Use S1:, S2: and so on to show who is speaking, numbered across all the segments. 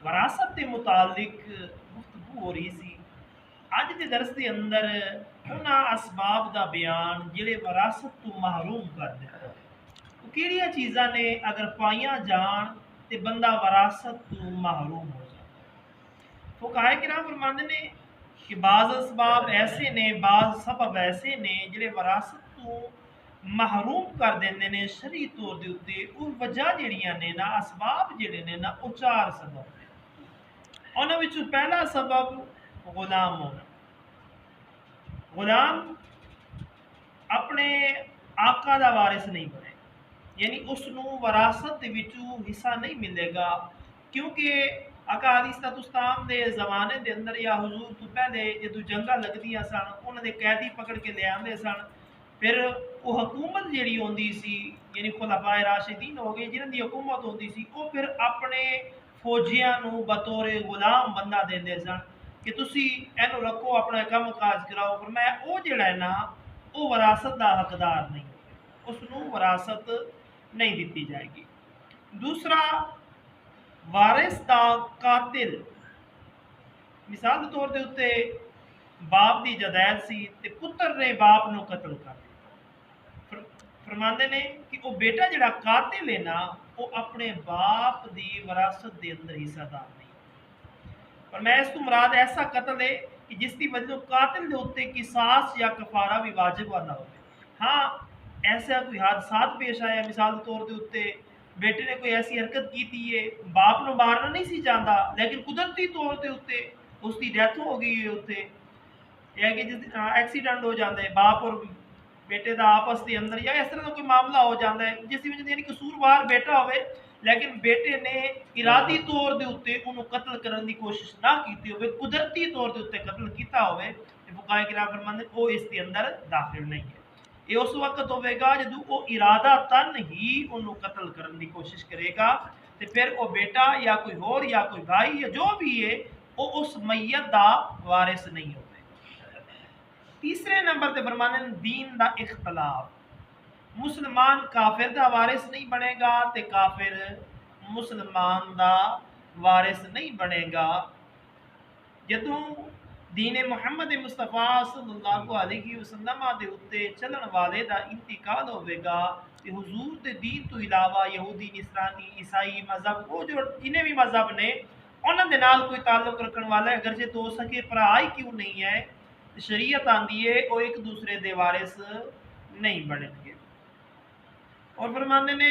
S1: वरासत के मुतालिक गुफ्तगू हो रही सी। अज के दरस के अंदर उन्होंने असबाब का बयान जिहड़े वरासत तो महरूम कर देते वो किहड़ियां चीज़ां ने अगर पाइया जान तो बंदा वरासत तो महरूम हो जाता है। फुकाए किराम फरमाते ने कि बाज़ असबाब ऐसे ने बाज़ सबब ऐसे ने जिहड़े वरासत तो महरूम कर देंदे ने शरी तौर के उत्ते। और वजह जिहड़ियां ने ना असबाब जिहड़े ने ना वो चार सबब ने। उन्हां विचों पहला सबब गुलाम होना। गुलाम अपने आका का वारिस नहीं बने, यानी उसनों वरासत दे विचों हिस्सा नहीं मिलेगा, क्योंकि आका अलैहिस्सलाम दे ज़माने दे अंदर या हुजूर तो पहले जो जंगा लगदियां सन उन्होंने कैदी पकड़ के ले आते सन। फिर वो हुकूमत जिहड़ी होंदी सी यानी खुलाफाए राशिदीन हो गए जिन्हां दी हुकूमत होंदी सी वो फिर अपने फौजियां नूं बतौर गुलाम बंदा देंदे सन कि तुसी इहनूं रखो अपना काम काज कराओ। पर मैं वो जिहड़ा है ना वो वरासत का हकदार नहीं होगा, उसनूं वरासत नहीं दी जाएगी। दूसरा वारिस का कातिल, मिसाल के तौर के उत्ते बाप की जदैद सी ते पुत्र ने बाप नूं कतल कर दिता। फरमाते ने कि वो बेटा जिहड़ा कातिल है ना वो अपने बाप की विरासत के अंदर हिस्सादार नहीं। पर मैं इस तो मुराद ऐसा कतल है कि जिसकी वजह कातिल के उत्ते किसास या कफारा भी वाजिब वाला हो। हाँ, ऐसा कोई हादसा पेश आया मिसाल के तौर के उत्ते बेटे ने कोई ऐसी हरकत की थी है, बाप को मारना नहीं सी चाहता लेकिन कुदरती तौर के उत्ते उसकी डेथ हो गई है उत्ते, या कि जिस एक्सीडेंट हो जाता है बाप और बेटे का आपस के अंदर या इस तरह का कोई मामला हो जाता है जिसकी वजह यानी कसूरवार बेटा हो लेकिन बेटे ने इरादी तौर के उत्ते उन्होंने कत्ल करने की कोशिश ना की हो, कुदरती तौर के उत्ते कत्ल किया हो, फुकाए किराम फरमाते वो इसके अंदर दाखिल नहीं है। ये उस वक्त होगा जो वो इरादा तन ही उन्होंने कत्ल करने की कोशिश करेगा तो फिर वो बेटा या कोई होर या कोई भाई या जो भी है वो उस मैयत का वारिस नहीं होगा। तीसरे नंबर पर फरमाने दीन का इख्तलाफ, मुसलमान काफिर का वारिस नहीं बनेगा तो काफिर मुसलमान का वारिस नहीं बनेगा। जदों दीन मुहम्मद मुस्तफा सल्लल्लाहु अलैहि वसल्लम के उत्ते चलन वाले का इंतकाल होगा तो हुजूर के दीन तो इलावा यहूदी निसरानी ईसाई मजहब वो जो जिन्हें भी मजहब ने उन्होंने नाल कोई ताल्लुक रखने वाला है अगर जे तो सके भरा ही क्यों नहीं है शरीयत आंदी है वो एक दूसरे दे वारिस नहीं बनेंगे। और फरमाने ने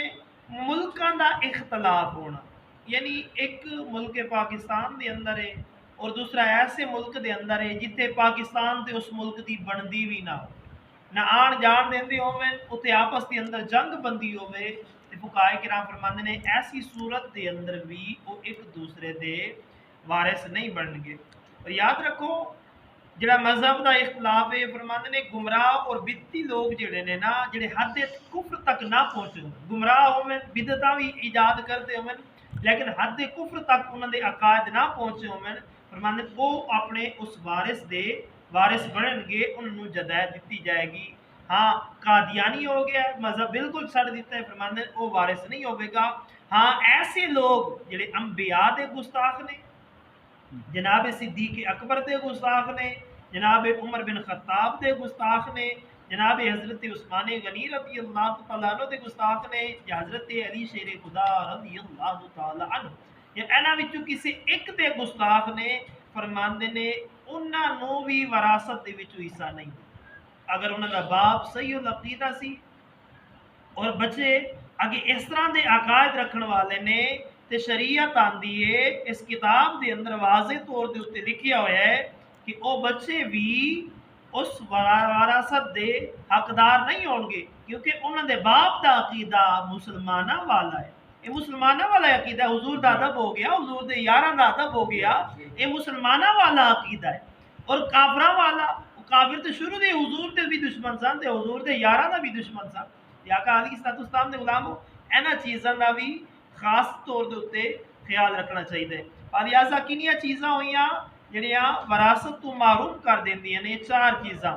S1: मुल्कों का इख्तलाफ होना, यानी एक मुल्क पाकिस्तान के अंदर है और दूसरा ऐसे मुल्क के अंदर है जिथे पाकिस्तान ते उस मुल्क की बनती भी ना हो, ना आन जान देंदे होवे, उत्थे आपस के अंदर जंग बंदी होवे ते फुकाए किराम फरमाते ने ऐसी सूरत के अंदर भी वो एक दूसरे दे वारिस नहीं बनणगे। और याद रखो जिहड़ा मजहब का इख्तलाफ है फरमाते ने गुमराह और बिदती लोग जिहड़े ने ना जिहड़े हद कुफर तक ना पहुंचे, गुमराह होवे बिदतां भी ईजाद करते होवे लेकिन हद कुफर तक उन्होंने अकायद ना पहुंचे होवे, फरमाते वो अपने उस वारिस दे वारिस बनणगे, उन्होंने जदायद दी जाएगी। हाँ, कादियानी हो गया मजहब बिल्कुल छड़ दिता है, फरमाते वो वारिस नहीं होगा। हाँ, ऐसे लोग जिहड़े अंबिया दे गुस्ताख ने, जनाब सिद्दीक अकबर दे गुस्ताख ने, जनाब उमर बिन खत्ताब दे गुस्ताख ने, जनाब हज़रत उस्मान गनी रज़ी अल्लाह तआला अन्हु दे गुस्ताख ने, या हज़रत अली शेर खुदा रज़ी अल्लाह तआला अन्हु, या इन्हां विचों किसी एक दे गुस्ताख ने फरमांदे ने उन्हां नूं भी विरासत दे विचों हिस्सा नहीं। अगर उन्हां दा बाप सही अकीदा सी और बच्चे अगे इस तरह के अकायद रखने वाले ने तो शरीयत आंदी है इस किताब के अंदर वाजे तौर के उत्ते लिखिया हुआ है कि वो बच्चे भी उस विरासत के हकदार नहीं होंगे, क्योंकि उन्होंने बाप का अकीदा मुसलमाना वाला है। ये मुसलमाना वाला अकीदा हुजूर का अदब हो गया, हुजूर के यारां का अदब हो गया, ये मुसलमाना वाला अकीदा है। और काफरा वाला काफिर तो शुरू से हुजूर के भी दुश्मन सन ते हुजूर के यारां का भी दुश्मन सन। आका अलैहिस्सलाम दे गुलामो इन्हां चीज़ों का भी खास तौर के उत्ते ख्याल रखना चाहिए। और लिहाजा किनिया चीज़ां हुई जिहड़ियां विरासत तो महरूम कर देंदियां ने, चार चीज़ां।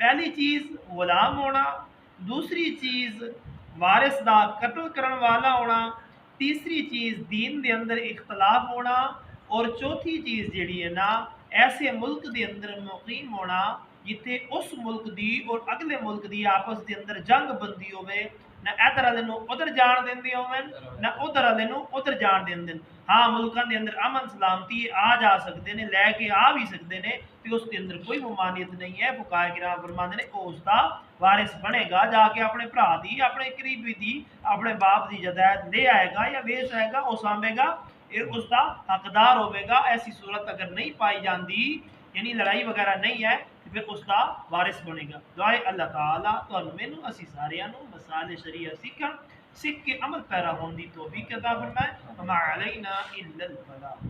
S1: पहली चीज़ गुलाम होना, दूसरी चीज़ वारिस का कत्ल करने वाला होना, तीसरी चीज़ दीन के अंदर इख्तलाफ होना, और चौथी चीज़ जिहड़ी है ना, ऐसे मुल्क के अंदर मुकीम होना जिथे उस मुल्क की और अगले मुल्क की आपस के अंदर जंग बनती होवे, ना इधर वाले उधर जान देंदे होवन, ना उधर वाले उधर जान देंदे। हाँ, मुल्कों के अंदर अमन सलामती आ जा सकते हैं, लैके आ भी सकते हैं, तो उसके अंदर कोई ममानियत नहीं है। फुकाए किराम फरमाते ने उसका वारिस बनेगा, जाके अपने भरा दी, अपने करीबी दी, अपने बाप की जदायद ले आएगा या वेच आएगा, वो सांभेगा, ये उसका हकदार होगा। ऐसी सूरत अगर नहीं पाई जाती, यानी लड़ाई वगैरह नहीं है, तो फिर उसका वारिस बनेगा। दुआए अल्लाह ताला तुहानू मैनू असी सारियां नू मसाले शरीया सीखण, सीख के अमल पैरा होने की तौफीक अता फरमाए। वमा अलैना इल्लल बलाग।